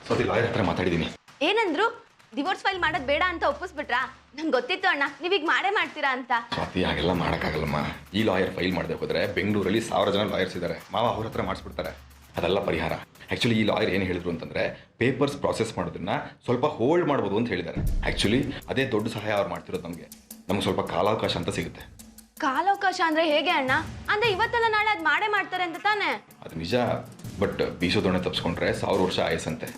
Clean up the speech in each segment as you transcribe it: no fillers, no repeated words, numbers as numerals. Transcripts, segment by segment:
Swati lawyer ಹತ್ರ ಮಾತಾಡಿದ್ದೀನಿ. ಏನಂದ್ರು? ಡಿವೋರ್ಸ್ ಫೈಲ್ ಮಾಡೋದು ಬೇಡ ಅಂತ ಒಪ್ಪಿಸ್ಬಿಟ್ರಾ? ನಂಗೆ ಗೊತ್ತಿತ್ತು ಅಣ್ಣ ನೀವೀಗ ಮಾಡೇ ಮಾಡ್ತೀರಾ ಅಂತ. ಸ್ವಾತಿ ಹಾಗೆಲ್ಲ ಮಾಡೋಕ್ಕಾಗಲ್ಲಮ್ಮ. ಈ ಲಾಯರ್ ಫೈಲ್ ಮಾಡದೆ ಹೋದ್ರೆ ಬೆಂಗಳೂರಲ್ಲಿ 1000 ಜನ ಲಾಯರ್ಸ್ ಇದ್ದಾರೆ, ಮಾವ ಅವ್ರ ಹತ್ರ ಮಾಡಿಸ್ಬಿಡ್ತಾರೆ. ಅದೆಲ್ಲ ಪರಿಹಾರ. ಆ್ಯಕ್ಚುಲಿ ಈ ಲಾಯರ್ ಏನು ಹೇಳಿದ್ರು ಅಂತಂದರೆ ಪೇಪರ್ಸ್ ಪ್ರಾಸೆಸ್ ಮಾಡೋದನ್ನ ಸ್ವಲ್ಪ ಹೋಲ್ಡ್ ಮಾಡ್ಬೋದು ಅಂತ ಹೇಳಿದ್ದಾರೆ. ಆ್ಯಕ್ಚುಲಿ ಅದೇ ದೊಡ್ಡ ಸಹಾಯ ಅವ್ರು ಮಾಡ್ತಿರೋದು ನಮ್ಗೆ ಸ್ವಲ್ಪ ಕಾಲಾವಕಾಶ ಅಂತ ಸಿಗುತ್ತೆ. ಕಾಲಾವಕಾಶ ಅಂದ್ರೆ ಹೇಗೆ ಅಣ್ಣ? ಅಂದ್ರೆ ಇವತ್ತಲ್ಲ ನಾಳೆ ಅದು ಮಾಡೇ ಮಾಡ್ತಾರೆ ಅಂತ ತಾನೆ? ಅದು ನಿಜ, ಬಟ್ ಬೀಸೋದೊಣೆ ತಪ್ಪಿಸ್ಕೊಂಡ್ರೆ 1000 ವರ್ಷ ಆಯಸ್ಸಂತೆ.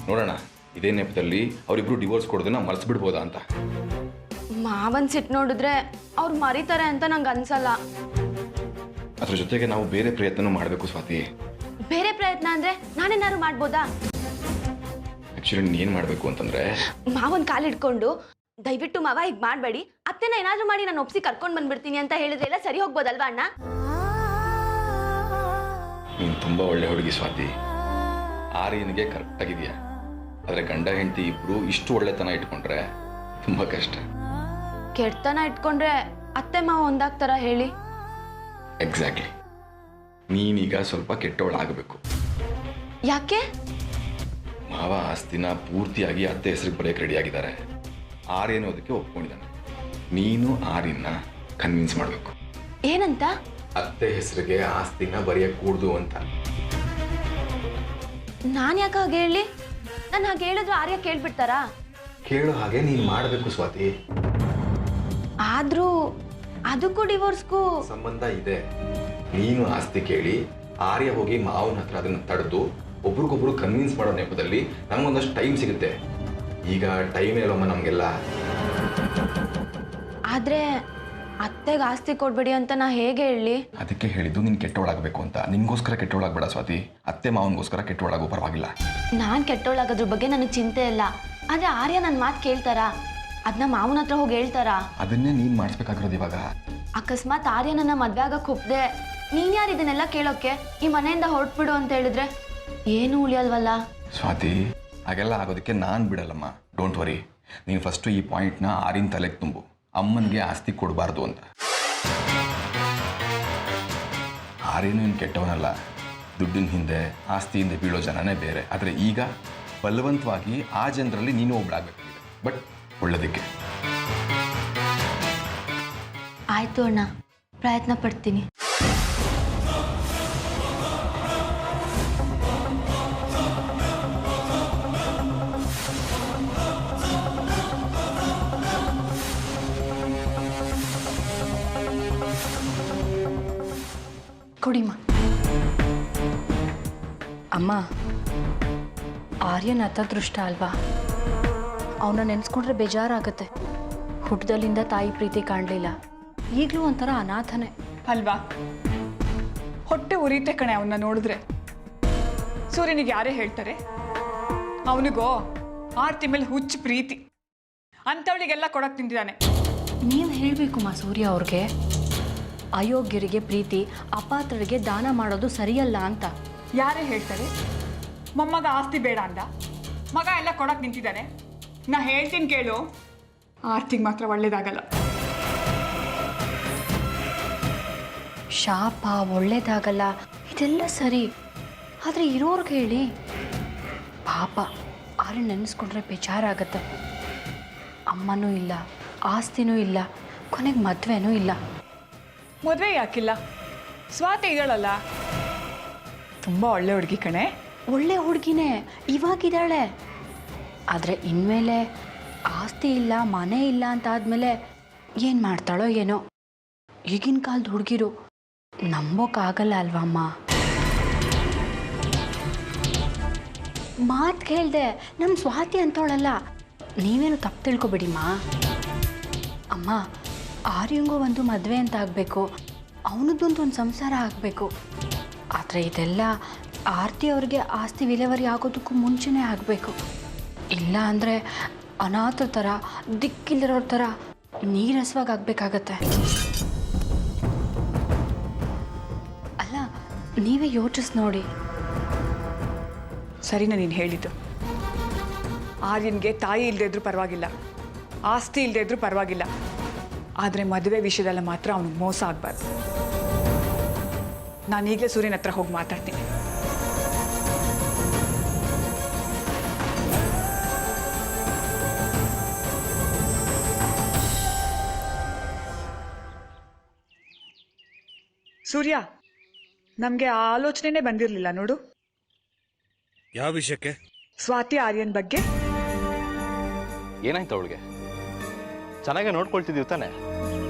ನೋಡೋಣ ಇದೇ ನೆಪದಲ್ಲಿ ಅವರಿಬ್ರು ಡಿವೋರ್ಸ್ ಕೊಡೋದನ್ನ ಮರೆಸ್ಬಿಡ್ಬೋದಾ ಅಂತ. ಮಾವನ್ ಸಿಟ್ಟು ನೋಡಿದ್ರೆ ಅವ್ರು ಮರಿತಾರೆ ಅಂತ ನಂಗೆ ಅನ್ಸಲ್ಲ. ಅದ್ರ ಜೊತೆಗೆ ನಾವು ಬೇರೆ ಪ್ರಯತ್ನನೂ ಮಾಡಬೇಕು ಸ್ವಾತಿ. ಬೇರೆ ಪ್ರಯತ್ನ ಅಂದ್ರೆ ನಾನೇನಾದ್ರು ಮಾಡ್ಬೋದಾ? ಆಕ್ಚುಲಿ ನೀನ್ ಮಾಡಬೇಕು ಅಂತಂದ್ರೆ ಮಾವನ್ ಕಾಲ್ ಹಿಡ್ಕೊಂಡು ದಯವಿಟ್ಟು ಮಾವ ಹೀಗೆ ಮಾಡಬೇಡಿ, ಅತ್ತೆನ ಏನಾದ್ರೂ ಮಾಡಿ ನಾನು ಒಪ್ಸಿ ಕರ್ಕೊಂಡು ಬಂದ್ಬಿಡ್ತೀನಿ ಅಂತ ಹೇಳಿದ್ರೆ ಎಲ್ಲ ಸರಿ ಹೋಗ್ಬೋದಲ್ವಾ ಅಣ್ಣ? ನೀನು ತುಂಬಾ ಒಳ್ಳೆ ಹುಡುಗಿ ಸ್ವಾತಿ. ಆರ್ಯನಿಗೆ ಕರೆಕ್ಟ್ ಆಗಿದೆಯಾ, ಆದ್ರೆ ಗಂಡ ಹೆಂಡತಿ ಇಬ್ರು ಇಷ್ಟು ಒಳ್ಳೆತನ ಇಟ್ಕೊಂಡ್ರೆ ತುಂಬಾ ಕಷ್ಟ. ಕೆಟ್ಟತನ ಇಟ್ಕೊಂಡ್ರೆ ಅತ್ತೆ ಮಾವ ಒಂದಾಗ್ತಾರ ಹೇಳಿ? ಎಕ್ಸಾಕ್ಟ್ಲಿ. ನೀನೀಗ ಸ್ವಲ್ಪ ಕೆಟ್ಟವಳಾಗಬೇಕು. ಯಾಕೆ? ಮಾವ ಆಸ್ತಿನ ಪೂರ್ತಿಯಾಗಿ ಅತ್ತೆ ಹೆಸರಿಗೆ ಬರೆಯಕ್ಕೆ ರೆಡಿ ಆಗಿದ್ದಾರೆ. ಆರ್ಯನು ಅದಕ್ಕೆ ಒಪ್ಕೊಂಡಿದ್ದಾನೆ. ನೀನು ಆರ್ಯನ್ನ ಕನ್ವಿನ್ಸ್ ಮಾಡಬೇಕು. ಏನಂತ? ಅತ್ತೆ ಹೆಸರಿಗೆ ಆಸ್ತಿನ ಬರೆಯಕ್ಕೆ ಕೂಡ್ದು ಅಂತ. ನಾನು ಯಾಕೆ ಹಾಗೆ ಹೇಳಿ? ನಾನು ಹಾಗೆ ಹೇಳಿದ್ರು ಆರ್ಯ ಕೇಳ್ಬಿಡ್ತಾರಾ? ಕೇಳೋ ಹಾಗೆ ನೀನು ಮಾಡಬೇಕು ಸ್ವಾತಿ. ಆದ್ರೂ ಅದಕ್ಕೂ ಡಿವೋರ್ಸ್ಗೂ ಸಂಬಂಧ ಇದೆ. ನೀನು ಆಸ್ತಿ ಕೇಳಿ ಆರ್ಯ ಹೋಗಿ ಮಾವನ ಹತ್ರ ಅದನ್ನು ತಡೆದು ಒಬ್ರಿಗೊಬ್ರು ಕನ್ವಿನ್ಸ್ ಮಾಡೋ ನೆಪದಲ್ಲಿ ನಮಗೊಂದಷ್ಟು ಟೈಮ್ ಸಿಗುತ್ತೆ. ಈಗ ಟೈಮ್ ಇಲ್ಲಮ್ಮ ನಮಗೆಲ್ಲ. ಆದ್ರೆ ಅತ್ತೆಗೆ ಆಸ್ತಿ ಕೊಡ್ಬೇಡಿ ಅಂತ ನಾ ಹೇಗೆ ಹೇಳಿ? ಅದಕ್ಕೆ ಹೇಳಿದ್ದು ನೀನು ಕೆಟ್ಟವಳಾಗಬೇಕು ಅಂತ. ನಿನ್ಗೋಸ್ಕರ ಕೆಟ್ಟವಳಾಗಬೇಡ ಸ್ವಾತಿ, ಅತ್ತೆ ಮಾವನಿಗೋಸ್ಕರ ಕೆಟ್ಟವಳಾಗೋ ಪರವಾಗಿಲ್ಲ. ನಾನು ಕೆಟ್ಟವಳಾಗೋದ್ರ ಬಗ್ಗೆ ನನಗೆ ಚಿಂತೆ ಇಲ್ಲ. ಆದ್ರೆ ಆರ್ಯ ನನ್ನ ಮಾತು ಕೇಳ್ತಾರಾ? ಅದನ್ನ ಮಾವನ ಹತ್ರ ಹೋಗಿ ಹೇಳ್ತಾರಾ? ಅದನ್ನೇ ನೀನು ಮಾಡಿಸ್ಬೇಕಾಗಿರೋದು ಇವಾಗ. ಅಕಸ್ಮಾತ್ ಆರ್ಯ ನನ್ನ ಮದ್ವೆ ಆಗಕ್ಕೆ ಒಪ್ದೆ ನೀನ್ ಯಾರು ಇದನ್ನೆಲ್ಲ ಕೇಳೋಕೆ? ಈ ಮನೆಯಿಂದ ಹೊರಟ್ಬಿಡು ಅಂತ ಹೇಳಿದ್ರೆ ಏನು ಉಳಿಯಲ್ವಲ್ಲ ಸ್ವಾತಿ. ಹಾಗೆಲ್ಲ ಆಗೋದಕ್ಕೆ ನಾನು ಬಿಡಲ್ಲಮ್ಮ. Don't worry. ನೀನು ಫಸ್ಟು ಈ ಪಾಯಿಂಟ್ನ ಆರ್ಯನ ತಲೆಗೆ ತುಂಬು. ಅಮ್ಮನಿಗೆ ಆಸ್ತಿ ಕೊಡಬಾರ್ದು ಅಂತ. ಆರ್ಯನು ಏನು ಕೆಟ್ಟವನಲ್ಲ. ದುಡ್ಡಿನ ಹಿಂದೆ ಆಸ್ತಿ ಹಿಂದೆ ಬೀಳೋ ಜನನೇ ಬೇರೆ. ಆದರೆ ಈಗ ಬಲವಂತವಾಗಿ ಆ ಜನರಲ್ಲಿ ನೀನು ಒಬ್ಬಳಾಗಬೇಕಾಗಿದೆ, ಬಟ್ ಒಳ್ಳೆದಕ್ಕೆ. ಆಯ್ತು ಅಣ್ಣ, ಪ್ರಯತ್ನ ಪಡ್ತೀನಿ. ಕೊಡಿಮ್ಮ. ಅಮ್ಮ, ಆರ್ಯನ್ ಅತದೃಷ್ಟ ಅಲ್ವಾ? ಅವನ ನೆನೆಸ್ಕೊಂಡ್ರೆ ಬೇಜಾರಾಗತ್ತೆ. ಹುಟ್ಟದಲ್ಲಿಂದ ತಾಯಿ ಪ್ರೀತಿ ಕಾಣಲಿಲ್ಲ, ಈಗಲೂ ಒಂಥರ ಅನಾಥನೇ ಅಲ್ವಾ? ಹೊಟ್ಟೆ ಉರಿತೆ ಕಣೆ ಅವನ್ನ ನೋಡಿದ್ರೆ. ಸೂರ್ಯನಿಗೆ ಯಾರೇ ಹೇಳ್ತಾರೆ, ಅವನಿಗೋ ಆರ್ತಿ ಮೇಲೆ ಹುಚ್ಚು ಪ್ರೀತಿ. ಅಂಥವಳಿಗೆಲ್ಲ ಕೊಡಕ್ಕೆ ನಿಂತಿದ್ದಾನೆ. ನೀವು ಹೇಳಬೇಕು ಮಾ ಸೂರ್ಯ ಅವ್ರಿಗೆ, ಅಯೋಗ್ಯರಿಗೆ ಪ್ರೀತಿ, ಅಪಾತ್ರರಿಗೆ ದಾನ ಮಾಡೋದು ಸರಿಯಲ್ಲ ಅಂತ. ಯಾರೇ ಹೇಳ್ತಾರೆ? ಮೊಮ್ಮಗ ಆಸ್ತಿ ಬೇಡ ಅಂದ, ಮಗ ಎಲ್ಲ ಕೊಡಕ್ಕೆ ನಿಂತಿದ್ದಾನೆ. ನಾ ಹೇಳ್ತೀನಿ ಕೇಳು, ಆರ್ತಿಗೆ ಮಾತ್ರ ಒಳ್ಳೇದಾಗಲ್ಲ. ಶಾಪ ಒಳ್ಳೇದಾಗಲ್ಲ ಇದೆಲ್ಲ ಸರಿ, ಆದರೆ ಇರೋರ್ಗೆ ಹೇಳಿ. ಪಾಪ ಆರ್ಯ ನೆನೆಸ್ಕೊಂಡ್ರೆ ಬೇಜಾರಾಗತ್ತೆ. ಅಮ್ಮನೂ ಇಲ್ಲ, ಆಸ್ತಿನೂ ಇಲ್ಲ, ಕೊನೆಗೆ ಮದುವೆನೂ ಇಲ್ಲ. ಮದುವೆ ಯಾಕಿಲ್ಲ? ಸ್ವಾತಿ ಇದ್ದಾಳಲ್ಲ, ತುಂಬ ಒಳ್ಳೆ ಹುಡುಗಿ ಕಣೆ. ಒಳ್ಳೆ ಹುಡುಗಿನೇ ಇವಾಗಿದ್ದಾಳೆ. ಆದರೆ ಇನ್ಮೇಲೆ ಆಸ್ತಿ ಇಲ್ಲ, ಮನೆ ಇಲ್ಲ ಅಂತ ಆದಮೇಲೆ ಏನು ಮಾಡ್ತಾಳೋ ಏನೋ. ಈಗಿನ ಕಾಲದ ಹುಡುಗಿರು ನಂಬೋಕ್ಕಾಗಲ್ಲ ಅಲ್ವಮ್ಮ? ಮಾತು ಕೇಳಿದೆ ನಮ್ಮ ಸ್ವಾತಿ ಅಂತವಳಲ್ಲ, ನೀವೇನು ತಪ್ಪು ತಿಳ್ಕೊಬೇಡಿಮ್ಮ. ಅಮ್ಮ, ಆರ್ಯಂಗೂ ಒಂದು ಮದುವೆ ಅಂತ ಆಗಬೇಕು, ಅವನದ್ದೊಂದು ಸಂಸಾರ ಆಗಬೇಕು. ಆದರೆ ಇದೆಲ್ಲ ಆರ್ತಿ ಅವ್ರಿಗೆ ಆಸ್ತಿ ವಿಲೇವಾರಿ ಆಗೋದಕ್ಕೂ ಮುಂಚೆನೇ ಆಗಬೇಕು. ಇಲ್ಲ ಅಂದರೆ ಅನಾಥ ಥರ, ದಿಕ್ಕಿಲ್ಲಿರೋರ ಥರ ನೀರಸವಾಗಿ ಆಗಬೇಕಾಗತ್ತೆ. ಅಲ್ಲ, ನೀವೇ ಯೋಚಿಸಿ ನೋಡಿ. ಸರಿನಾ ನೀನು ಹೇಳಿದ್ದು? ಆರ್ಯನ್ಗೆ ತಾಯಿ ಇಲ್ಲದೆ ಇದ್ರೂ ಪರವಾಗಿಲ್ಲ, ಆಸ್ತಿ ಇಲ್ಲದೆ ಇದ್ರೂ ಪರವಾಗಿಲ್ಲ, ಆದರೆ ಮದುವೆ ವಿಷಯದಲ್ಲ ಮಾತ್ರ ಅವನಿಗೆ ಮೋಸ ಆಗಬಾರ್ದು. ನಾನು ಈಗಲೇ ಸೂರ್ಯನ ಹತ್ರ ಹೋಗಿ ಮಾತಾಡ್ತೀನಿ. ಸೂರ್ಯ, ನಮಗೆ ಆ ಆಲೋಚನೆನೇ ಬಂದಿರಲಿಲ್ಲ ನೋಡು. ಯಾವ ವಿಷಯಕ್ಕೆ? ಸ್ವಾತಿ ಆರ್ಯನ್ ಬಗ್ಗೆ. ಏನಾಯ್ತು ಅವಳಿಗೆ? ಚೆನ್ನಾಗೇ ನೋಡ್ಕೊಳ್ತಿದ್ದೀವಿ ತಾನೆ?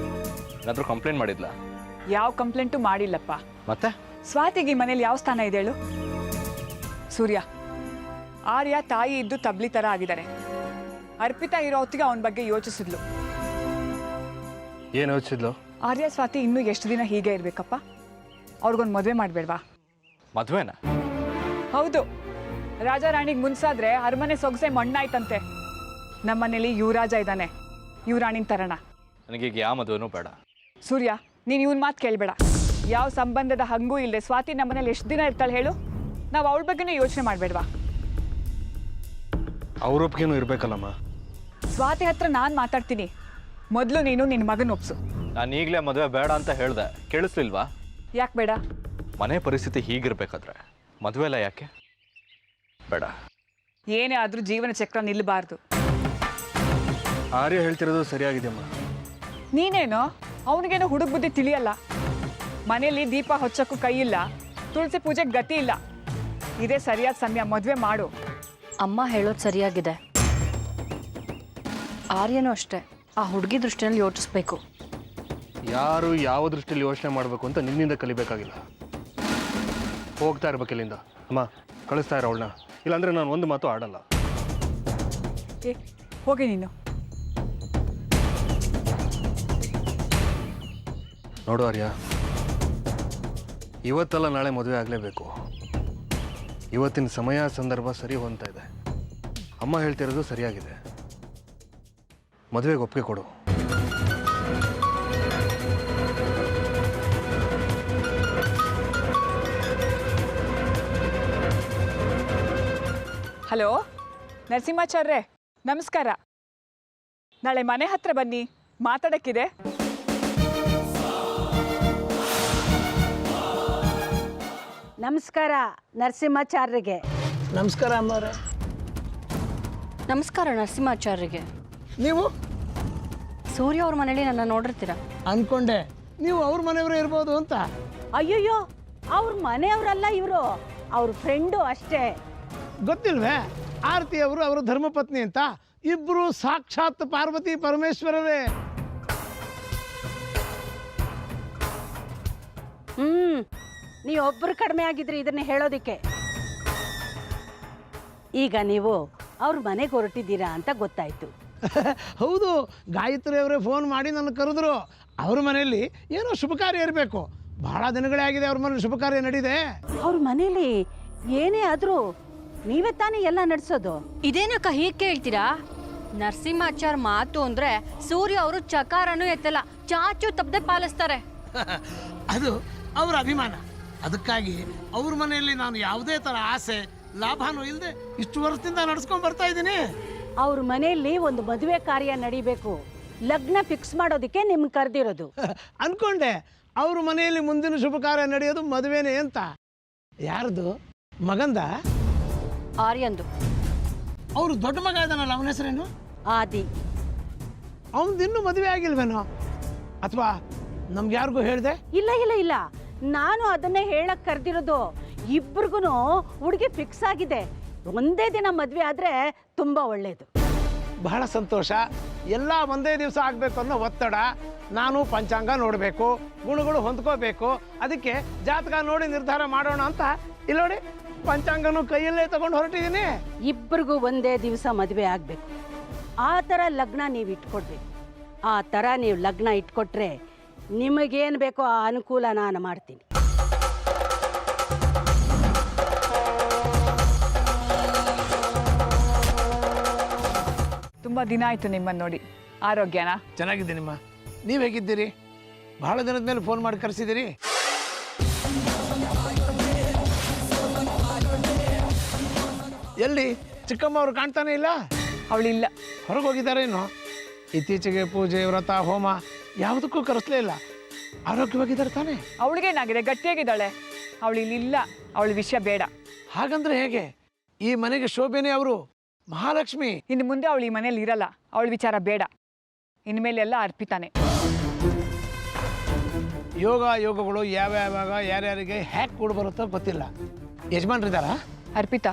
ಏನಾದರೂ ಕಂಪ್ಲೇಂಟ್ ಮಾಡಿದ್ಲಾ? ಯಾವ ಕಂಪ್ಲೇಂಟು ಮಾಡಿಲ್ಲಪ್ಪ. ಮತ್ತೆ ಸ್ವಾತಿಗೆ ಈ ಮನೇಲಿ ಯಾವ ಸ್ಥಾನ ಇದೆ ಹೇಳು? ಸೂರ್ಯ, ಆರ್ಯ ತಾಯಿ ಇದ್ದು ತಬ್ಲಿ ಥರ ಆಗಿದ್ದಾರೆ. ಅರ್ಪಿತಾ ಇರೋ ಹೊತ್ತಿಗೆ ಅವನ ಬಗ್ಗೆ ಯೋಚಿಸಿದ್ಲು. ಏನು ಯೋಚಿಸಿದ್ಲು? ಆರ್ಯ ಸ್ವಾತಿ ಇನ್ನೂ ಎಷ್ಟು ದಿನ ಹೀಗೆ ಇರಬೇಕಪ್ಪ? ಅವ್ರಿಗೊಂದು ಮದುವೆ ಮಾಡಬೇಡ್ವಾ? ಮದುವೆನಾ? ಹೌದು. ರಾಜಾರಾಣಿಗೆ ಮುನ್ಸಾದ್ರೆ ಅರಮನೆ ಸೊಗಸೆ ಮಣ್ಣಾಯ್ತಂತೆ. ನಮ್ಮನೇಲಿ ಯುವರಾಜ ಇದ್ದಾನೆ, ಯುವರಾಣಿನ ತರಣ. ನನಗೀಗ ಯಾವ ಮದುವೆನೂ ಬೇಡ. ಸೂರ್ಯ, ನೀನು ಇವನ್ ಮಾತು ಕೇಳಬೇಡ. ಯಾವ ಸಂಬಂಧದ ಹಂಗೂ ಇಲ್ಲದೆ ಸ್ವಾತಿ ನಮ್ಮನೇಲಿ ಎಷ್ಟು ದಿನ ಇರ್ತಾಳೆ ಹೇಳು? ನಾವು ಅವಳ ಬಗ್ಗೆನೇ ಯೋಚನೆ ಮಾಡಬೇಡ್ವಾ? ಅವ್ರೊಪ್ಪಿಗೇನು ಇರಬೇಕಲ್ಲಮ್ಮ. ಸ್ವಾತಿ ಹತ್ರ ನಾನು ಮಾತಾಡ್ತೀನಿ. ಮೊದಲು ನೀನು ನಿನ್ನ ಮಗನ ಒಪ್ಸು. ನಾನು ಈಗಲೇ ಮದುವೆ ಬೇಡ ಅಂತ ಹೇಳ್ದೆ, ಕೇಳಿಸ್ಲಿಲ್ವಾ? ಯಾಕೆ ಬೇಡ? ಮನೆ ಪರಿಸ್ಥಿತಿ ಹೀಗಿರ್ಬೇಕಾದ್ರೆ ಮದುವೆ ಎಲ್ಲ ಯಾಕೆ ಬೇಡ? ಏನೇ ಆದರೂ ಜೀವನ ಚಕ್ರ ನಿಲ್ಲಬಾರ್ದು. ಆರ್ಯ ಹೇಳ್ತಿರೋದು ಸರಿಯಾಗಿದೆಯಮ್ಮ. ನೀನೇನೋ ಅವನಿಗೇನೋ ಹುಡುಗ ಬುದ್ಧಿ ತಿಳಿಯಲ್ಲ. ಮನೆಯಲ್ಲಿ ದೀಪ ಹೊಚ್ಚಕ್ಕೂ ಕೈ ಇಲ್ಲ, ತುಳಸಿ ಪೂಜೆಗೆ ಗತಿ ಇಲ್ಲ. ಇದೇ ಸರಿಯಾದ ಸಮಯ, ಮದುವೆ ಮಾಡು. ಅಮ್ಮ ಹೇಳೋದು ಸರಿಯಾಗಿದೆ. ಆರ್ಯನೂ ಅಷ್ಟೇ, ಆ ಹುಡುಗಿ ದೃಷ್ಟಿಯಲ್ಲಿ ಯೋಚಿಸ್ಬೇಕು. ಯಾರು ಯಾವ ದೃಷ್ಟಿಯಲ್ಲಿ ಯೋಚನೆ ಮಾಡಬೇಕು ಅಂತ ನಿನ್ನಿಂದ ಕಲಿಬೇಕಾಗಿಲ್ಲ. ಹೋಗ್ತಾ ಇರ್ಬೇಕು ಇಲ್ಲಿಂದ. ಅಮ್ಮ ಕಳಿಸ್ತಾ ಇರೋ ಅವಳನ್ನ, ಇಲ್ಲಾಂದರೆ ನಾನು ಒಂದು ಮಾತು ಆಡಲ್ಲ. ಏ ಹೋಗಿ ನೀನು. ನೋಡು ಆರ್ಯ, ಇವತ್ತಲ್ಲ ನಾಳೆ ಮದುವೆ ಆಗಲೇಬೇಕು. ಇವತ್ತಿನ ಸಮಯ ಸಂದರ್ಭ ಸರಿ ಹೊಂದ್ತಾ ಇದೆ. ಅಮ್ಮ ಹೇಳ್ತಿರೋದು ಸರಿಯಾಗಿದೆ. ಮದುವೆಗೆ ಒಪ್ಪಿಗೆ ಕೊಡು. ಹಲೋ ನರಸಿಂಹಾಚಾರ್ರೆ, ನಮಸ್ಕಾರ. ನಾಳೆ ಮನೆ ಹತ್ರ ಬನ್ನಿ, ಮಾತಾಡಕ್ಕಿದೆ. ನಮಸ್ಕಾರ ನರಸಿಂಹಾಚಾರ್ಯರಿಗೆ. ನಮಸ್ಕಾರ ಅಮ್ಮವ್ರೆ. ನಮಸ್ಕಾರ ನರಸಿಂಹಾಚಾರ್ಯರಿಗೆ. ನೀವು? ಸೂರ್ಯ ಅವ್ರ ಮನೇಲಿ ನನ್ನ ನೋಡಿರ್ತೀರಾ? ಅನ್ಕೊಂಡೆ ನೀವು ಅವ್ರ ಮನೆಯವರೇ ಇರ್ಬೋದು ಅಂತ. ಅಯ್ಯಯ್ಯೋ, ಅವ್ರ ಮನೆಯವರಲ್ಲ ಇವರು, ಅವ್ರ ಫ್ರೆಂಡು ಅಷ್ಟೇ. ಗೊತ್ತಿಲ್ವೇ? ಆರತಿ ಅವರು ಅವರ ಧರ್ಮಪತ್ನಿ ಅಂತ. ಇಬ್ರು ಸಾಕ್ಷಾತ್ ಪಾರ್ವತಿ ಪರಮೇಶ್ವರರೇ. ನೀವು ಒಬ್ಬರು ಕಡಿಮೆ ಆಗಿದ್ರಿ ಇದನ್ನ ಹೇಳೋದಿಕ್ಕೆ. ಈಗ ನೀವು ಅವ್ರ ಮನೆಗೆ ಹೊರಟಿದ್ದೀರಾ ಅಂತ ಗೊತ್ತಾಯ್ತು. ಹೌದು, ಗಾಯತ್ರಿ ಅವರೇ ಫೋನ್ ಮಾಡಿ ನನ್ನ ಕರೆದ್ರು. ಅವ್ರ ಮನೆಯಲ್ಲಿ ಏನೋ ಶುಭ ಕಾರ್ಯ ಇರಬೇಕು. ಬಹಳ ದಿನಗಳೇ ಆಗಿದೆ ಅವ್ರ ಮನೇಲಿ ಶುಭ ಕಾರ್ಯ ನಡೀದೆ. ಅವ್ರ ಮನೇಲಿ ಏನೇ ಆದರೂ ನೀವೇ ತಾನೇ ಎಲ್ಲ ನಡೆಸೋದು. ಇದೇನಕ್ಕ ಹೀಗೆ ಕೇಳ್ತೀರಾ? ನರಸಿಂಹಾಚಾರ್ ಮಾತು ಅಂದ್ರೆ ಸೂರ್ಯ ಅವರು ಚಕಾರನೂ ಎತ್ತಲ್ಲ, ಚಾಚು ತಪ್ಪದೆ ಪಾಲಿಸ್ತಾರೆ. ಅದು ಅವರ ಅಭಿಮಾನ. ಅದಕ್ಕಾಗಿ ಅವ್ರ ಮನೆಯಲ್ಲಿ ನಾನು ಯಾವುದೇ ಥರ ಆಸೆ ಲಾಭನೂ ಇಲ್ಲದೆ ಇಷ್ಟು ವರ್ಷದಿಂದ ನಡ್ಸ್ಕೊಂಡು ಬರ್ತಾ ಇದ್ದೀನಿ. ಅವ್ರ ಮನೆಯಲ್ಲಿ ಒಂದು ಮದುವೆ ಕಾರ್ಯ ನಡಿಬೇಕು, ಲಗ್ನ ಫಿಕ್ಸ್ ಮಾಡೋದಕ್ಕೆ ನಿಮ್ಗೆ ಕರೆದಿರೋದು. ಅನ್ಕೊಂಡೆ ಅವ್ರ ಮನೆಯಲ್ಲಿ ಮುಂದಿನ ಶುಭ ಕಾರ್ಯ ನಡೆಯೋದು ಮದುವೆನೇ ಅಂತ. ಯಾರ್ದು? ಮಗಂದ? ಆರ್ಯಂದು. ಅವ್ರು ದೊಡ್ಡ ಮಗ ಇದ್ದಾನಲ್ಲ, ಅವನ ಹೆಸರೇನು? ಆದಿ. ಅವನದಿನ್ನೂ ಮದುವೆ ಆಗಿಲ್ವೇನೋ? ಅಥವಾ ನಮ್ಗೆ ಯಾರಿಗೂ ಹೇಳಿದೆ? ಇಲ್ಲ ಇಲ್ಲ ಇಲ್ಲ, ನಾನು ಅದನ್ನೇ ಹೇಳಕ್ ಕರೆದಿರೋದು. ಇಬ್ರಿಗೂ ಹುಡುಗಿ ಫಿಕ್ಸ್ ಆಗಿದೆ. ಒಂದೇ ದಿನ ಮದುವೆ ಆದ್ರೆ ತುಂಬಾ ಒಳ್ಳೇದು. ಬಹಳ ಸಂತೋಷ. ಎಲ್ಲ ಒಂದೇ ದಿವಸ ಆಗಬೇಕು ಅನ್ನೋ ಒತ್ತಡ. ನಾನು ಪಂಚಾಂಗ ನೋಡಬೇಕು, ಗುಣಗಳು ಹೊಂದ್ಕೋಬೇಕು. ಅದಕ್ಕೆ ಜಾತಕ ನೋಡಿ ನಿರ್ಧಾರ ಮಾಡೋಣ ಅಂತ ಇಲ್ಲಿ ನೋಡಿ ಪಂಚಾಂಗನು ಕೈಯಲ್ಲೇ ತಗೊಂಡು ಹೊರಟಿದ್ದೀನಿ. ಇಬ್ರಿಗೂ ಒಂದೇ ದಿವಸ ಮದುವೆ ಆಗ್ಬೇಕು. ಆ ಥರ ಲಗ್ನ ನೀವು ಇಟ್ಕೊಡ್ಬೇಕು. ಆ ಥರ ನೀವು ಲಗ್ನ ಇಟ್ಕೊಟ್ರೆ ನಿಮಗೇನು ಬೇಕೋ ಆ ಅನುಕೂಲ ನಾನು ಮಾಡ್ತೀನಿ. ತುಂಬ ದಿನ ಆಯಿತು ನಿಮ್ಮನ್ನು ನೋಡಿ. ಆರೋಗ್ಯನಾ? ಚೆನ್ನಾಗಿದ್ದೀನಿಮ್ಮ. ನೀವು ಹೇಗಿದ್ದೀರಿ? ಬಹಳ ದಿನದ ಮೇಲೆ ಫೋನ್ ಮಾಡಿ ಕರೆಸಿದ್ದೀರಿ. ಎಲ್ಲಿ ಚಿಕ್ಕಮ್ಮ ಅವರು ಕಾಣ್ತಾನೆ ಇಲ್ಲ? ಅವಳಿಲ್ಲ, ಹೊರಗೆ ಹೋಗಿದ್ದಾರೇನು? ಇತ್ತೀಚೆಗೆ ಪೂಜೆ ವ್ರತ ಹೋಮ ಯಾವುದಕ್ಕೂ ಕರೆಸಲೇ ಇಲ್ಲ. ಆರೋಗ್ಯವಾಗಿದ್ದಾರೆ ತಾನೆ? ಅವಳಿಗೇನಾಗಿದೆ? ಗಟ್ಟಿಯಾಗಿದ್ದಾಳೆ. ಅವಳು ಇಲ್ಲಿಲ್ಲ. ಅವಳ ವಿಷಯ ಬೇಡ. ಹಾಗಂದ್ರೆ ಹೇಗೆ? ಈ ಮನೆಗೆ ಶೋಭೆನೇ ಅವರು, ಮಹಾಲಕ್ಷ್ಮಿ. ಇನ್ನು ಮುಂದೆ ಅವಳು ಈ ಮನೇಲಿ ಇರಲ್ಲ. ಅವಳ ವಿಚಾರ ಬೇಡ. ಇನ್ಮೇಲೆ ಎಲ್ಲ ಅರ್ಪಿತಾನೆ. ಯೋಗಗಳು ಯಾವ್ಯಾವಾಗ ಯಾರ್ಯಾರಿಗೆ ಹ್ಯಾಕ್ ಕೂಡ ಬರುತ್ತೋ ಗೊತ್ತಿಲ್ಲ. ಯಜಮಾನ್ರಿದ್ದಾರಾ? ಅರ್ಪಿತಾ,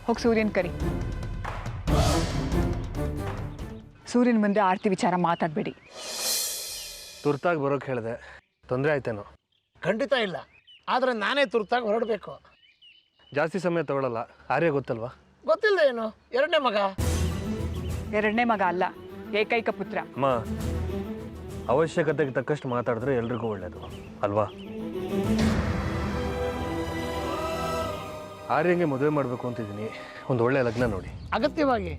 ಹೋಗಿ ಸೂರ್ಯನ ಕರಿ. ಸೂರ್ಯನ ಮುಂದೆ ಆರತಿ ವಿಚಾರ ಮಾತಾಡಬೇಡಿ. ತುರ್ತಾಗಿ ಬರೋಕ್ಕೆ ಹೇಳಿದೆ, ತೊಂದರೆ ಆಯ್ತೇನೋ? ಖಂಡಿತ ಇಲ್ಲ, ಆದರೆ ನಾನೇ ತುರ್ತಾಗಿ ಹೊರಡಬೇಕು. ಜಾಸ್ತಿ ಸಮಯ ತಗೊಳ್ಳಲ್ಲ. ಆರ್ಯ ಗೊತ್ತಲ್ವಾ? ಗೊತ್ತಿಲ್ಲ ಏನು, ಎರಡನೇ ಮಗ. ಎರಡನೇ ಮಗ ಅಲ್ಲ, ಏಕೈಕ ಪುತ್ರ. ಅಮ್ಮ, ಅವಶ್ಯಕತೆಗೆ ತಕ್ಕಷ್ಟು ಮಾತಾಡಿದ್ರೆ ಎಲ್ರಿಗೂ ಒಳ್ಳೆಯದು ಅಲ್ವಾ? ಆರ್ಯಂಗೆ ಮದುವೆ ಮಾಡಬೇಕು ಅಂತಿದ್ದೀನಿ. ಒಂದು ಒಳ್ಳೆಯ ಲಗ್ನ ನೋಡಿ. ಅಗತ್ಯವಾಗಿ.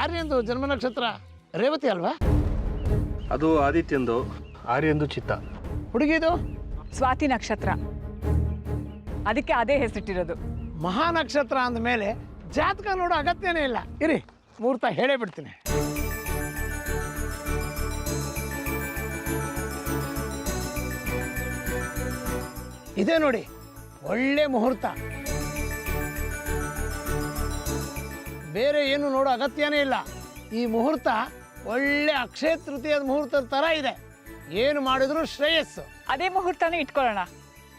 ಆರ್ಯಂದು ಜನ್ಮ ನಕ್ಷತ್ರ ರೇವತಿ ಅಲ್ವಾ? ಅದು ಆದಿತ್ಯಂದು, ಆರ್ಯಂದು ಚಿತ್ತ. ಹುಡುಗಿದು ಸ್ವಾತಿ ನಕ್ಷತ್ರ, ಅದಕ್ಕೆ ಅದೇ ಹೆಸರಿಟ್ಟಿರೋದು. ಮಹಾ ನಕ್ಷತ್ರ ಅಂದಮೇಲೆ ಜಾತಕ ನೋಡೋ ಅಗತ್ಯನೇ ಇಲ್ಲ. ಇರಿ, ಮುಹೂರ್ತ ಹೇಳೇ ಬಿಡ್ತೀನಿ. ಇದೇ ನೋಡಿ, ಒಳ್ಳೆ ಮುಹೂರ್ತ. ಬೇರೆ ಏನು ನೋಡೋ ಅಗತ್ಯನೇ ಇಲ್ಲ. ಈ ಮುಹೂರ್ತ ಒಳ್ಳೆ ಅಕ್ಷಯ ತೃತೀಯದ ಮುಹೂರ್ತದ ಥರ ಇದೆ. ಏನು ಮಾಡಿದ್ರು ಶ್ರೇಯಸ್ಸು. ಅದೇ ಮುಹೂರ್ತನೇ ಇಟ್ಕೊಳ್ಳೋಣ.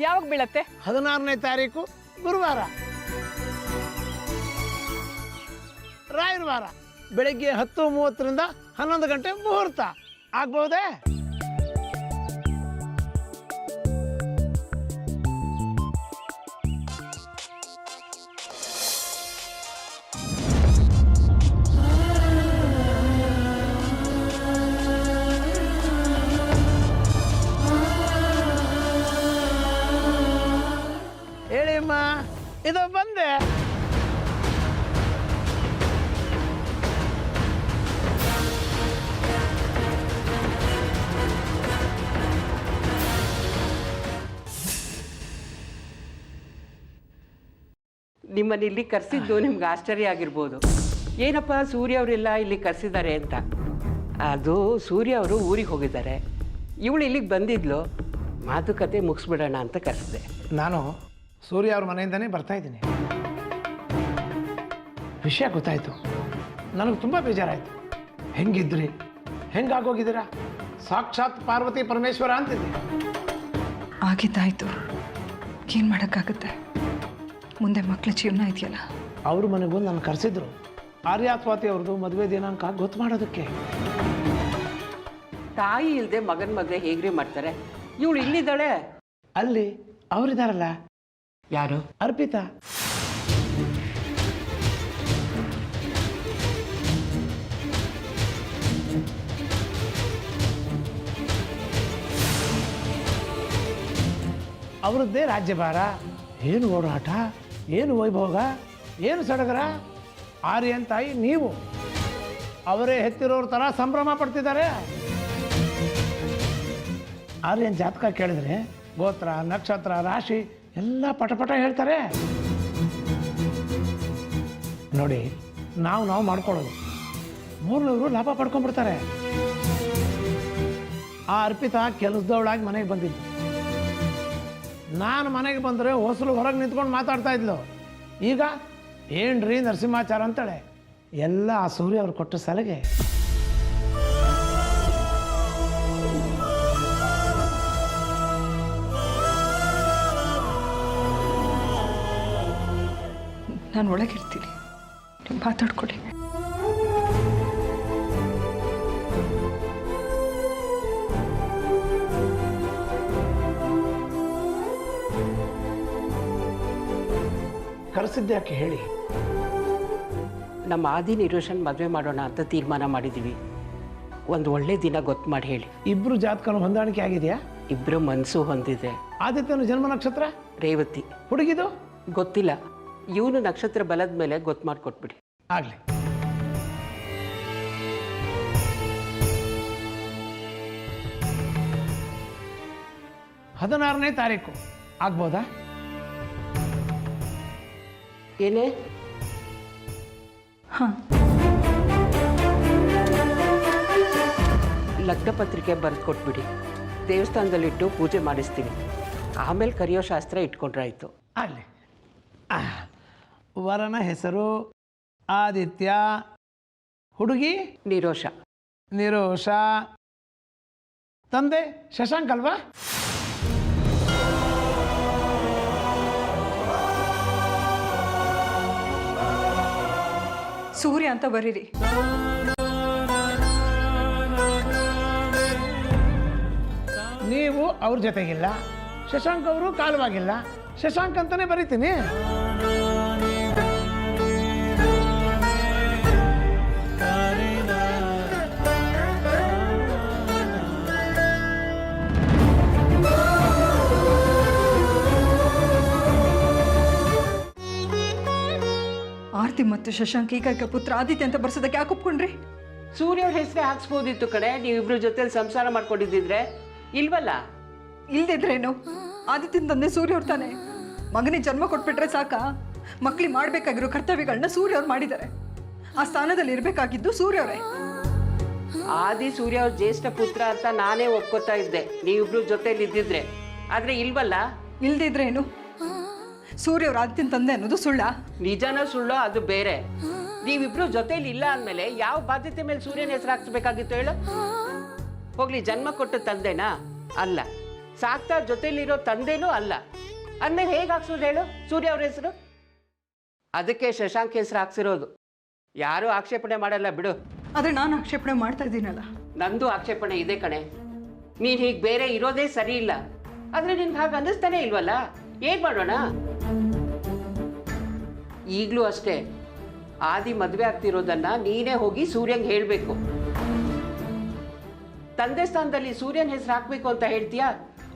ಯಾವಾಗ ಬೀಳತ್ತೆ? 16ನೇ ತಾರೀಕು ಗುರುವಾರ, ರಾಯರ ವಾರ. ಬೆಳಗ್ಗೆ 10:30ರಿಂದ 11 ಗಂಟೆ ಮುಹೂರ್ತ. ಆಗ್ಬಹುದೇ? ಹೇಳಿಮ್ಮ, ಇದು ಬಂದೆ. ನಿಮ್ಮನ್ನು ಇಲ್ಲಿ ಕರೆಸಿದ್ದು ನಿಮ್ಗೆ ಆಶ್ಚರ್ಯ ಆಗಿರ್ಬೋದು. ಏನಪ್ಪ ಸೂರ್ಯ ಅವರೆಲ್ಲ ಇಲ್ಲಿ ಕರೆಸಿದ್ದಾರೆ ಅಂತ. ಅದು ಸೂರ್ಯ ಅವರು ಊರಿಗೆ ಹೋಗಿದ್ದಾರೆ, ಇವಳು ಇಲ್ಲಿಗೆ ಬಂದಿದ್ಲು. ಮಾತುಕತೆ ಮುಗಿಸ್ಬಿಡೋಣ ಅಂತ ಕರೆಸಿದೆ. ನಾನು ಸೂರ್ಯ ಅವ್ರ ಮನೆಯಿಂದನೇ ಬರ್ತಾ ಇದ್ದೀನಿ. ವಿಷಯ ಗೊತ್ತಾಯಿತು. ನನಗೆ ತುಂಬ ಬೇಜಾರಾಯಿತು. ಹೆಂಗಿದ್ರಿ, ಹೆಂಗಾಗೋಗಿದ್ದೀರಾ? ಸಾಕ್ಷಾತ್ ಪಾರ್ವತಿ ಪರಮೇಶ್ವರ ಅಂತಿದ್ದೆ. ಆಗಿದ್ದಾಯಿತು, ಏನು ಮಾಡೋಕ್ಕಾಗುತ್ತೆ? ಮುಂದೆ ಮಕ್ಕಳ ಜೀವನ ಇದೆಯಲ್ಲ. ಅವ್ರ ಮನೆಗೆ ಬಂದು ನಾನು ಕರೆಸಿದ್ರು. ಆರ್ಯ ಸ್ವಾತಿ ಅವ್ರದ್ದು ಮದುವೆ ದಿನಾಂಕ ಗೊತ್ತು ಮಾಡೋದಕ್ಕೆ. ತಾಯಿ ಇಲ್ಲದೆ ಮಗನ ಮದುವೆ ಹೇಗ್ರಿ ಮಾಡ್ತಾರೆ? ಇವಳು ಇಲ್ಲಿದ್ದಾಳೆ. ಅಲ್ಲಿ ಅವರಿದಾರಲ್ಲ. ಯಾರು? ಅರ್ಪಿತಾ. ಅವರದ್ದೇ ರಾಜ್ಯಭಾರ. ಏನು ಓಡಾಟ, ಏನು ವೈಭೋಗ, ಏನು ಸಡಗರ. ಆರ್ಯನ್ ತಾಯಿ ನೀವು ಅವರೇ ಹೆತ್ತಿರೋರ ಥರ ಸಂಭ್ರಮ ಪಡ್ತಿದ್ದಾರೆ. ಆರ್ಯನ್ ಜಾತಕ ಕೇಳಿದ್ರೆ ಗೋತ್ರ, ನಕ್ಷತ್ರ, ರಾಶಿ ಎಲ್ಲ ಪಟಪಟ ಹೇಳ್ತಾರೆ. ನೋಡಿ, ನಾವು ಮಾಡ್ಕೊಳ್ಳೋದು, ಮೂರನವರು ಲಾಭ ಪಡ್ಕೊಂಡ್ಬಿಡ್ತಾರೆ. ಆ ಅರ್ಪಿತಾ ಕೆಲಸದವಳಾಗಿ ಮನೆಗೆ ಬಂದಿದ್ದು. ನಾನು ಮನೆಗೆ ಬಂದರೆ ಹೊಸಲು ಹೊರಗೆ ನಿಂತ್ಕೊಂಡು ಮಾತಾಡ್ತಾ ಇದ್ಲು. ಈಗ ಏನ್ರಿ ನರಸಿಂಹಾಚಾರ ಅಂತಾಳೆ. ಎಲ್ಲ ಆ ಸೂರ್ಯ ಅವ್ರು ಕೊಟ್ಟ ಸಲಹೆ. ನಾನು ಒಳಗಿರ್ತೀನಿ, ನೀವು ಮಾತಾಡ್ಕೊಡಿ. ಕರೆಸಿದ್ದೆ ಯಾಕೆ ಹೇಳಿ? ನಮ್ಮ ಆದಿ ನಿರೋಷನ್ ಮದುವೆ ಮಾಡೋಣ ಅಂತ ತೀರ್ಮಾನ ಮಾಡಿದ್ದೀವಿ. ಒಂದು ಒಳ್ಳೆ ದಿನ ಗೊತ್ತು ಮಾಡಿ ಹೇಳಿ. ಇಬ್ರು ಜಾತಕನು ಹೊಂದಾಣಿಕೆ ಆಗಿದೆಯಾ? ಇಬ್ಬರು ಮನಸ್ಸು ಹೊಂದಿದೆ. ಆದಿತ್ಯನ ಜನ್ಮ ನಕ್ಷತ್ರ ರೇವತಿ. ಹುಡುಗಿದು ಗೊತ್ತಿಲ್ಲ. ಇವನು ನಕ್ಷತ್ರ ಬಲದ ಮೇಲೆ ಗೊತ್ತು ಮಾಡಿಕೊಟ್ಬಿಡಿ. ಆಗಲಿ. ಹದಿನಾರನೇ ತಾರೀಕು ಆಗ್ಬೋದಾ? ಏನೇ? ಹಾಂ, ಲಗ್ನ ಪತ್ರಿಕೆ ಬರೆದು ಕೊಟ್ಬಿಡಿ. ದೇವಸ್ಥಾನದಲ್ಲಿಟ್ಟು ಪೂಜೆ ಮಾಡಿಸ್ತೀನಿ. ಆಮೇಲೆ ಕರೆಯೋ ಶಾಸ್ತ್ರ ಇಟ್ಕೊಂಡ್ರಾಯ್ತು. ಆಗಲಿ. ವರನ ಹೆಸರು ಆದಿತ್ಯ, ಹುಡುಗಿ ನಿರೋಷ. ನಿರೋಷ, ತಂದೆ ಶಶಾಂಕ್ ಅಲ್ವಾ? ಸೂರ್ಯ ಅಂತ ಬರೀರಿ. ನೀವು ಅವ್ರ ಜೊತೆಗಿಲ್ಲ, ಶಶಾಂಕ್ ಅವರು ಕಾಲವಾಗಿಲ್ಲ, ಶಶಾಂಕ್ ಅಂತಾನೆ ಬರೀತೀನಿ. ಆರ್ತಿ ಮತ್ತು ಶಶಾಂಕ್ ಏಕೈಕ ಪುತ್ರ ಆದಿತ್ಯ ಅಂತ ಬರ್ಸೋದಕ್ಕೆ ಯಾಕೆ ಒಪ್ಕೊಂಡ್ರಿ? ಸೂರ್ಯ ಅವ್ರ ಹೆಸರೇ ಹಾಕ್ಸ್ಬೋದಿತ್ತು ಕಡೆ, ನೀವಿಬ್ರು ಜೊತೆಲಿ ಸಂಸಾರ ಮಾಡ್ಕೊಂಡಿದ್ದಿದ್ರೆ. ಇಲ್ವಲ್ಲ? ಇಲ್ದಿದ್ರೇನು? ಆದಿತ್ಯನ ತಂದೆ ಸೂರ್ಯ ಅವ್ರು ತಾನೆ. ಮಗನಿಗೆ ಜನ್ಮ ಕೊಟ್ಬಿಟ್ರೆ ಸಾಕ? ಮಕ್ಳಿಗೆ ಮಾಡಬೇಕಾಗಿರೋ ಕರ್ತವ್ಯಗಳನ್ನ ಸೂರ್ಯ ಅವ್ರು ಮಾಡಿದ್ದಾರೆ. ಆ ಸ್ಥಾನದಲ್ಲಿ ಇರಬೇಕಾಗಿದ್ದು ಸೂರ್ಯ ಅವರೇ. ಆದಿ ಸೂರ್ಯ ಅವ್ರ ಜ್ಯೇಷ್ಠ ಪುತ್ರ ಅಂತ ನಾನೇ ಒಪ್ಕೋತಾ ಇದ್ದೆ ನೀವಿಬ್ರು ಜೊತೆಲಿ ಇದ್ದಿದ್ರೆ. ಆದ್ರೆ ಇಲ್ವಲ್ಲ? ಇಲ್ದಿದ್ರೇನು? ಸೂರ್ಯ ಅವ್ರ ಆದಿತ್ಯನ ತಂದೆ ಅನ್ನೋದು ಸುಳ್ಳ? ನಿಜನೋ ಸುಳ್ಳೋ ಅದು ಬೇರೆ. ನೀವಿಬ್ರು ಜೊತೆಲಿ ಇಲ್ಲ ಅಂದಮೇಲೆ ಯಾವ ಬಾಧ್ಯತೆ ಮೇಲೆ ಸೂರ್ಯನ ಹೆಸರು ಹಾಕ್ಸ್ಬೇಕಾಗಿತ್ತು ಹೇಳು? ಹೋಗ್ಲಿ, ಜನ್ಮ ಕೊಟ್ಟ ತಂದೆನಾ? ಅಲ್ಲ. ಸಾಕ್ತಾ ಜೊತೆಲಿರೋ ತಂದೆನೂ ಅಲ್ಲ. ಅಂದ್ಮೇಲೆ ಹೇಗೆ ಹಾಕ್ಸೋದು ಹೇಳು ಸೂರ್ಯ ಅವ್ರ ಹೆಸರು? ಅದಕ್ಕೆ ಶಶಾಂಕ್ ಹೆಸರು ಹಾಕ್ಸಿರೋದು. ಯಾರೂ ಆಕ್ಷೇಪಣೆ ಮಾಡಲ್ಲ ಬಿಡು. ಆದ್ರೆ ನಾನು ಆಕ್ಷೇಪಣೆ ಮಾಡ್ತಾ ಇದ್ದೀನಲ್ಲ. ನಂದು ಆಕ್ಷೇಪಣೆ ಇದೆ ಕಣೆ. ನೀನು ಹೀಗೆ ಬೇರೆ ಇರೋದೇ ಸರಿ ಇಲ್ಲ. ಆದ್ರೆ ನಿನ್ಗೆ ಹಾಗೆ ಅನ್ನಿಸ್ತಾನೆ ಇಲ್ವಲ್ಲ? ಏನ್ ಮಾಡೋಣ? ಈಗಲೂ ಅಷ್ಟೇ, ಆದಿ ಮದುವೆ ಆಗ್ತಿರೋದನ್ನ ನೀನೇ ಹೋಗಿ ಸೂರ್ಯಂಗೆ ಹೇಳಬೇಕು. ತಂದೆ ಸ್ಥಾನದಲ್ಲಿ ಸೂರ್ಯನ ಹೆಸರು ಹಾಕ್ಬೇಕು ಅಂತ ಹೇಳ್ತೀಯಾ?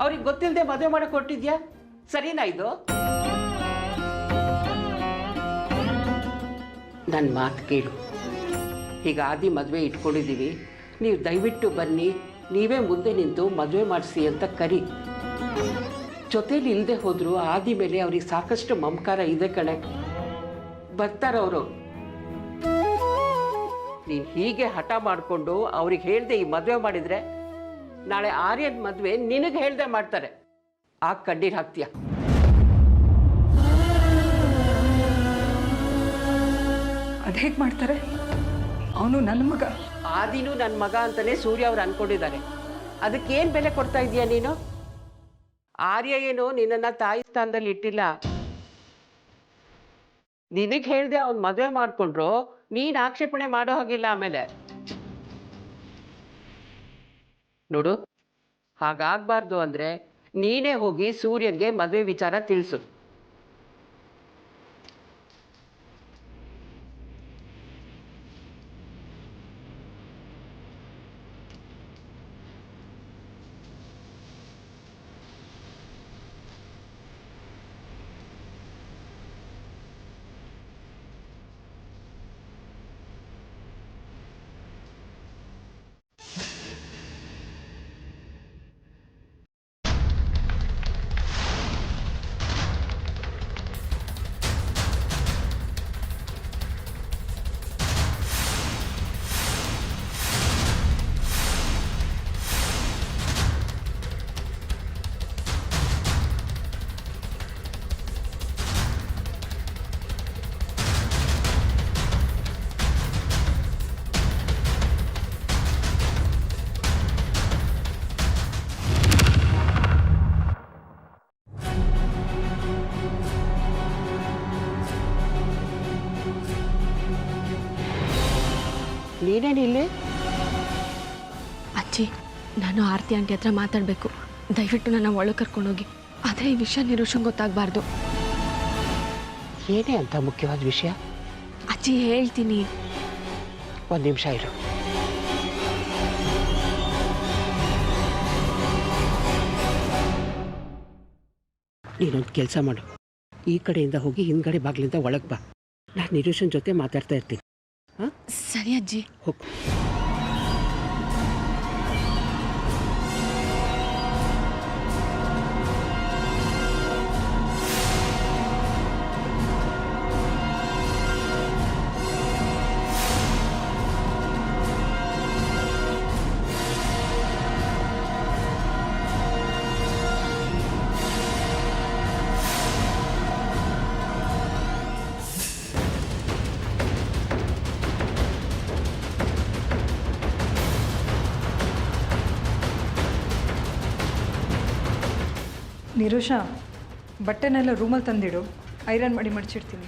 ಅವ್ರಿಗೆ ಗೊತ್ತಿಲ್ಲದೆ ಮದುವೆ ಮಾಡಕ್ ಕೊಟ್ಟಿದ್ಯಾ? ಸರಿನಾ ಇದು? ನನ್ನ ಮಾತು ಕೇಳು. ಈಗ ಆದಿ ಮದುವೆ ಇಟ್ಕೊಂಡಿದ್ದೀವಿ, ನೀವು ದಯವಿಟ್ಟು ಬನ್ನಿ, ನೀವೇ ಮುಂದೆ ನಿಂತು ಮದುವೆ ಮಾಡಿಸಿ ಅಂತ ಕರಿ. ಜೊತೇಲಿ ಇಲ್ಲದೆ ಹೋದ್ರು ಆದಿ ಮೇಲೆ ಅವ್ರಿಗೆ ಸಾಕಷ್ಟು ಮಮಕಾರ ಇದೆ ಕಣೆ. ಬರ್ತಾರವರು. ನೀನು ಹೀಗೆ ಹಠ ಮಾಡಿಕೊಂಡು ಅವ್ರಿಗೆ ಹೇಳ್ದೆ ಈ ಮದುವೆ ಮಾಡಿದ್ರೆ ನಾಳೆ ಆರ್ಯನ್ ಮದುವೆ ನಿನಗೆ ಹೇಳ್ದೆ ಮಾಡ್ತಾರೆ. ಆಗ ಕಣ್ಣೀರು ಹಾಕ್ತೀಯ. ಅದೇಗೆ ಮಾಡ್ತಾರೆ? ಅವನು ನನ್ನ ಮಗ. ಆದಿನೂ ನನ್ನ ಮಗ ಅಂತಾನೆ ಸೂರ್ಯ ಅವ್ರು ಅನ್ಕೊಂಡಿದ್ದಾರೆ. ಅದಕ್ಕೇನು ಬೆಲೆ ಕೊಡ್ತಾ ಇದೀಯ ನೀನು? ಆರ್ಯ ಏನು ನಿನ್ನನ್ನು ತಾಯಿ ಸ್ಥಾನದಲ್ಲಿ ಇಟ್ಟಿಲ್ಲ. ನಿನಗೆ ಹೇಳ್ದೆ ಅವ್ನು ಮದುವೆ ಮಾಡಿಕೊಂಡ್ರು ನೀನು ಆಕ್ಷೇಪಣೆ ಮಾಡೋ ಹಾಗಿಲ್ಲ. ಆಮೇಲೆ ನೋಡು, ಹಾಗಾಗಬಾರ್ದು ಅಂದರೆ ನೀನೇ ಹೋಗಿ ಸೂರ್ಯನ್ಗೆ ಮದುವೆ ವಿಚಾರ ತಿಳಿಸು. ನೀನೇನಿಲ್ಲಿ? ಅಜ್ಜಿ, ನಾನು ಆರತಿ ಆಂಟಿ ಹತ್ರ ಮಾತಾಡಬೇಕು. ದಯವಿಟ್ಟು ನನ್ನ ಒಳಗೆ ಕರ್ಕೊಂಡೋಗಿ. ಆದರೆ ಈ ವಿಷಯ ನಿರೋಷಂಗೆ ಗೊತ್ತಾಗಬಾರ್ದು. ಏನೇ ಅಂತ ಮುಖ್ಯವಾದ ವಿಷಯ? ಅಜ್ಜಿ, ಹೇಳ್ತೀನಿ. ಒಂದು ನಿಮಿಷ ಇರು. ನೀನೊಂದು ಕೆಲಸ ಮಾಡು. ಈ ಕಡೆಯಿಂದ ಹೋಗಿ ಹಿಂದ್ಗಡೆ ಬಾಗಿಲಿಂದ ಒಳಗೆ ಬಾ. ನಾನು ನಿರೋಷನ್ ಜೊತೆ ಮಾತಾಡ್ತಾ ಇರ್ತೀನಿ. ಹಾಂ, ಸರಿ ಅಜ್ಜಿ. ಹೋಗು. ನಿರೋಷ, ಬಟ್ಟೆನೆಲ್ಲ ರೂಮಲ್ಲಿ ತಂದಿಡು. ಐರನ್ ಮಾಡಿ ಮಡಚಿಡ್ತೀನಿ.